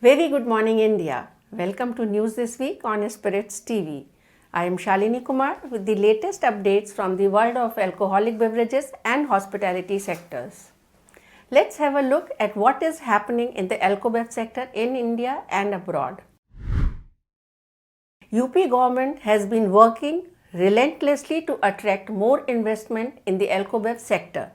Very good morning, India. Welcome to News This Week on Spirits TV. I am Shalini Kumar with the latest updates from the world of alcoholic beverages and hospitality sectors. Let's have a look at what is happening in the alcobev sector in India and abroad. UP government has been working relentlessly to attract more investment in the alcobev sector.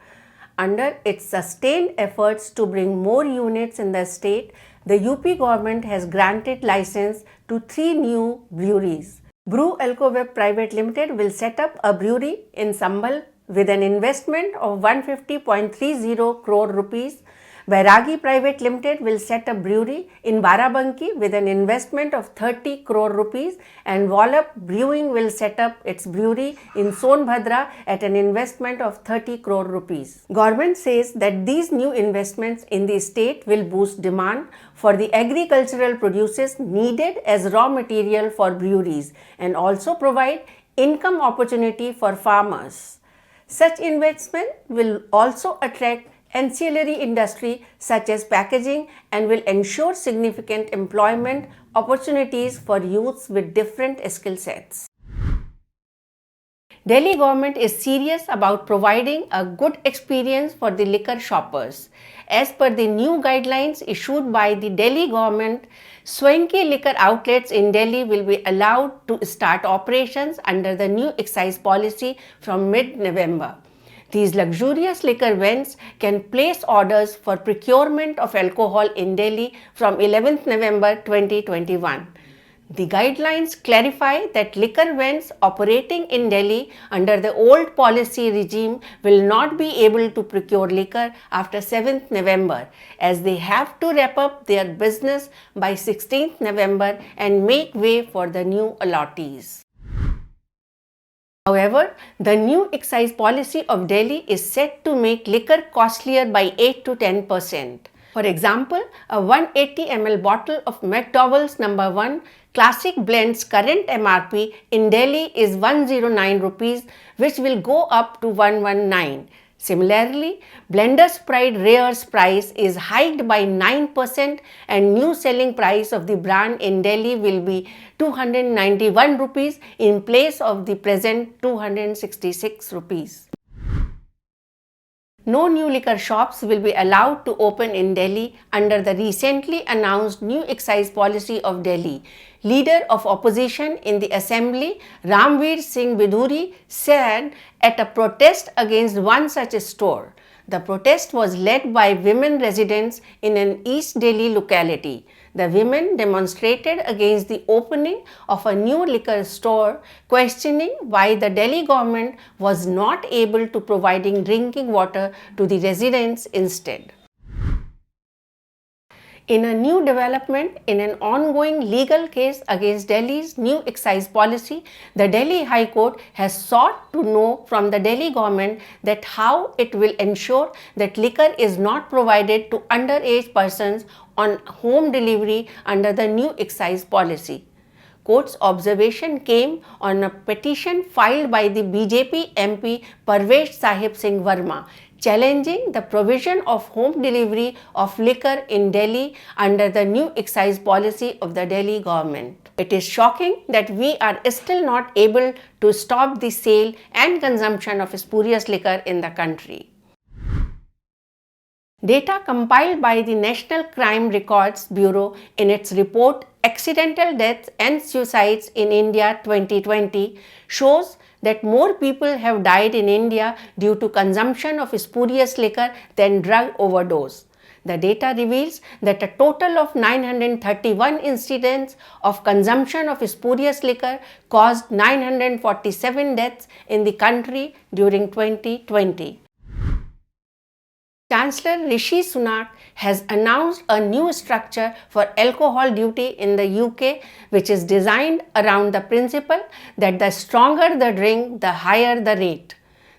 Under its sustained efforts to bring more units in the state, the UP government has granted license to 3 new breweries. Brew Alcobev Private Limited will set up a brewery in Sambhal with an investment of 150.30 crore rupees. Vairagi Private Limited will set a brewery in Barabanki with an investment of 30 crore rupees, and Wallop Brewing will set up its brewery in Sonbhadra at an investment of 30 crore rupees. Government says that these new investments in the state will boost demand for the agricultural produces needed as raw material for breweries and also provide income opportunity for farmers. Such investment will also attract ancillary industry such as packaging and will ensure significant employment opportunities for youths with different skill sets. Delhi government is serious about providing a good experience for the liquor shoppers. As per the new guidelines issued by the Delhi government, swanky liquor outlets in Delhi will be allowed to start operations under the new excise policy from mid-November. These luxurious liquor vends can place orders for procurement of alcohol in Delhi from 11th November 2021. The guidelines clarify that liquor vends operating in Delhi under the old policy regime will not be able to procure liquor after 7th November, as they have to wrap up their business by 16th November and make way for the new allottees. However, the new excise policy of Delhi is set to make liquor costlier by 8 to 10%. For example, a 180 ml bottle of McDowell's No. 1 Classic Blend's current MRP in Delhi is 109 rupees, which will go up to 119. Similarly, Blender's Pride Rare's price is hiked by 9% and new selling price of the brand in Delhi will be 291 rupees in place of the present 266 rupees. No new liquor shops will be allowed to open in Delhi under the recently announced new excise policy of Delhi. Leader of opposition in the assembly, Ramveer Singh Bidhuri, said at a protest against one such store. The protest was led by women residents in an East Delhi locality. The women demonstrated against the opening of a new liquor store, questioning why the Delhi government was not able to providing drinking water to the residents instead. In a new development in an ongoing legal case against Delhi's new excise policy, the Delhi High Court has sought to know from the Delhi government that how it will ensure that liquor is not provided to underage persons on home delivery under the new excise policy. Court's observation came on a petition filed by the BJP MP Parvesh Sahib Singh Verma, challenging the provision of home delivery of liquor in Delhi under the new excise policy of the Delhi government. It is shocking that we are still not able to stop the sale and consumption of spurious liquor in the country. Data compiled by the National Crime Records Bureau in its report Accidental Deaths and Suicides in India 2020 shows that more people have died in India due to consumption of spurious liquor than drug overdose. The data reveals that a total of 931 incidents of consumption of spurious liquor caused 947 deaths in the country during 2020. Chancellor Rishi Sunak has announced a new structure for alcohol duty in the UK, which is designed around the principle that the stronger the drink, the higher the rate.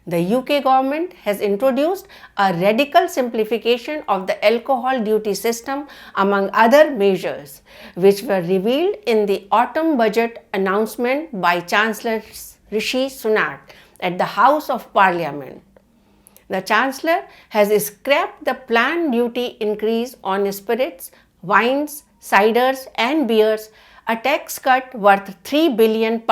The UK government has introduced a radical simplification of the alcohol duty system among other measures, which were revealed in the autumn budget announcement by Chancellor Rishi Sunak at the House of Parliament. The Chancellor has scrapped the planned duty increase on spirits, wines, ciders and beers, a tax cut worth £3 billion.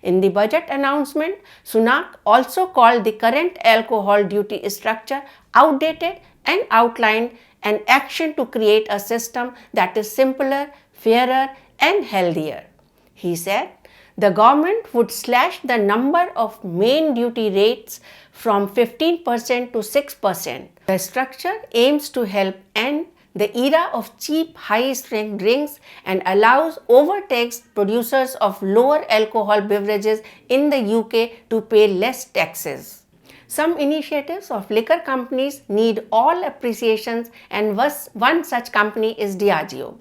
In the budget announcement, Sunak also called the current alcohol duty structure outdated and outlined an action to create a system that is simpler, fairer and healthier. He said the government would slash the number of main duty rates from 15% to 6%. The structure aims to help end the era of cheap high-strength drinks and allows overtaxed producers of lower alcohol beverages in the UK to pay less taxes. Some initiatives of liquor companies need all appreciations, and one such company is Diageo.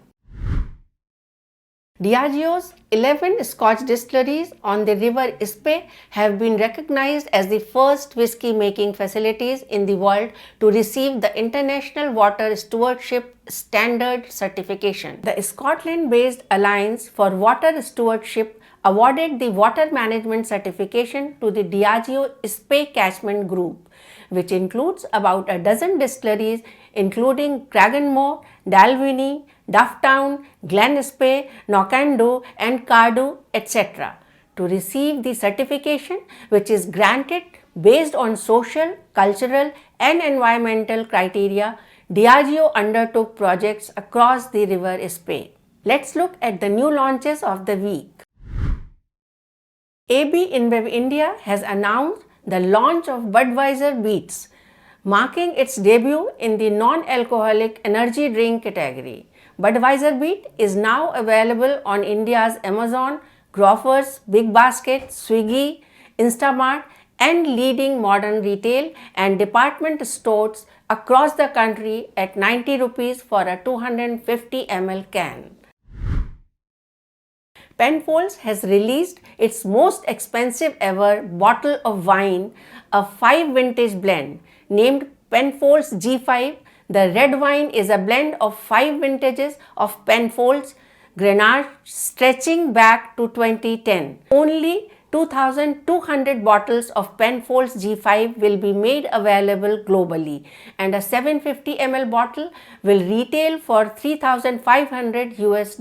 Diageo's 11 Scotch distilleries on the River Spey have been recognized as the first whisky making facilities in the world to receive the International Water Stewardship Standard certification. The Scotland-based Alliance for Water Stewardship awarded the water management certification to the Diageo Spey Catchment Group, which includes about a dozen distilleries including Cragganmore, Dalwhinnie, Dufftown, Glen Spey, Knockando and Cardew, etc. to receive the certification, which is granted based on social, cultural and environmental criteria. Diageo undertook projects across the River Spey. Let's look at the new launches of the week. AB InBev India has announced the launch of Budweiser Beats, marking its debut in the non-alcoholic energy drink category. Budweiser Beat is now available on India's Amazon, Grofers, Big Basket, Swiggy, Instamart and leading modern retail and department stores across the country at 90 rupees for a 250 ml can. Penfolds has released its most expensive ever bottle of wine, a 5 vintage blend named Penfolds G5. The red wine is a blend of 5 vintages of Penfolds Grenache stretching back to 2010. Only 2,200 bottles of Penfolds G5 will be made available globally, and a 750 ml bottle will retail for $3,500 US.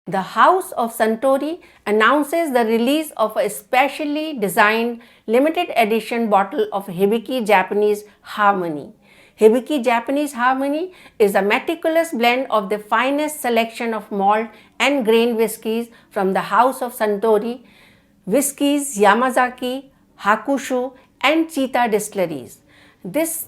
The House of Suntory announces the release of a specially designed limited edition bottle of Hibiki Japanese Harmony. Hibiki Japanese Harmony is a meticulous blend of the finest selection of malt and grain whiskies from the House of Suntory, Whiskies Yamazaki, Hakushu and Cheetah distilleries. This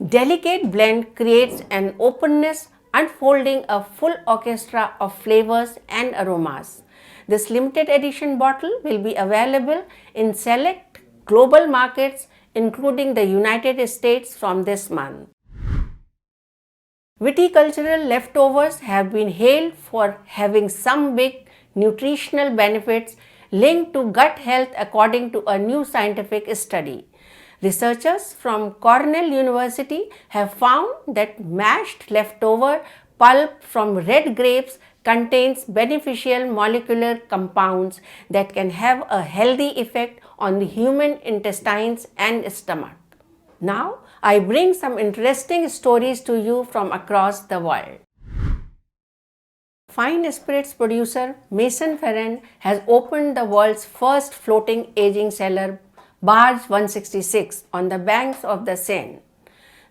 delicate blend creates an openness, unfolding a full orchestra of flavors and aromas. This limited edition bottle will be available in select global markets including the United States from this month. Viticultural leftovers have been hailed for having some big nutritional benefits linked to gut health according to a new scientific study. Researchers from Cornell University have found that mashed leftover pulp from red grapes contains beneficial molecular compounds that can have a healthy effect on the human intestines and stomach. Now, I bring some interesting stories to you from across the world. Fine spirits producer Mason Ferrand has opened the world's first floating aging cellar, Barge 166, on the banks of the Seine.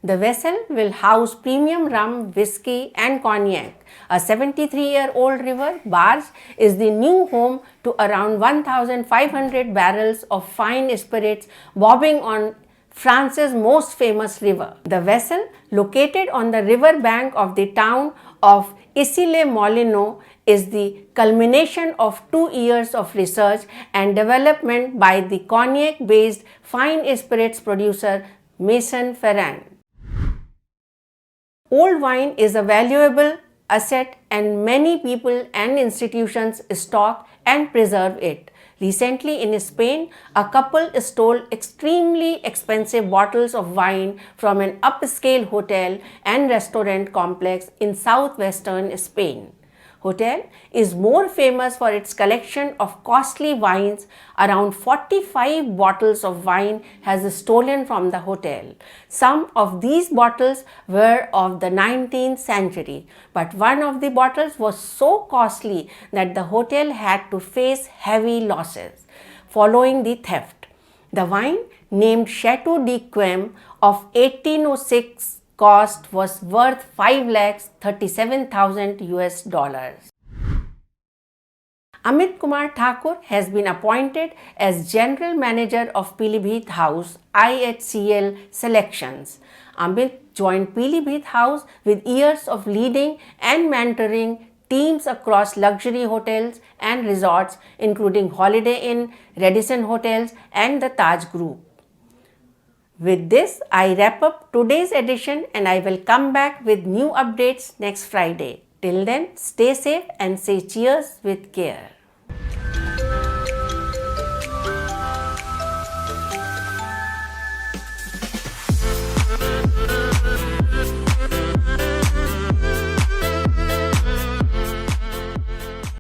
The vessel will house premium rum, whiskey and cognac. A 73-year-old river barge is the new home to around 1,500 barrels of fine spirits bobbing on France's most famous river. The vessel, located on the river bank of the town of Issy-les-Moulineaux, is the culmination of 2 years of research and development by the cognac-based fine spirits producer Mason Ferrand. Old wine is a valuable asset and many people and institutions stock and preserve it. Recently in Spain, a couple stole extremely expensive bottles of wine from an upscale hotel and restaurant complex in southwestern Spain. Hotel is more famous for its collection of costly wines. Around 45 bottles of wine has stolen from the hotel. Some of these bottles were of the 19th century, but one of the bottles was so costly that the hotel had to face heavy losses following the theft. The wine, named Chateau de Quem of 1806, cost was worth 5,37,000 US dollars. Amit Kumar Thakur has been appointed as General Manager of Pilibhit House IHCL Selections. Amit joined Pilibhit House with years of leading and mentoring teams across luxury hotels and resorts including Holiday Inn, Radisson Hotels and the Taj Group. With this, I wrap up today's edition and I will come back with new updates next Friday. Till then, stay safe and say cheers with care.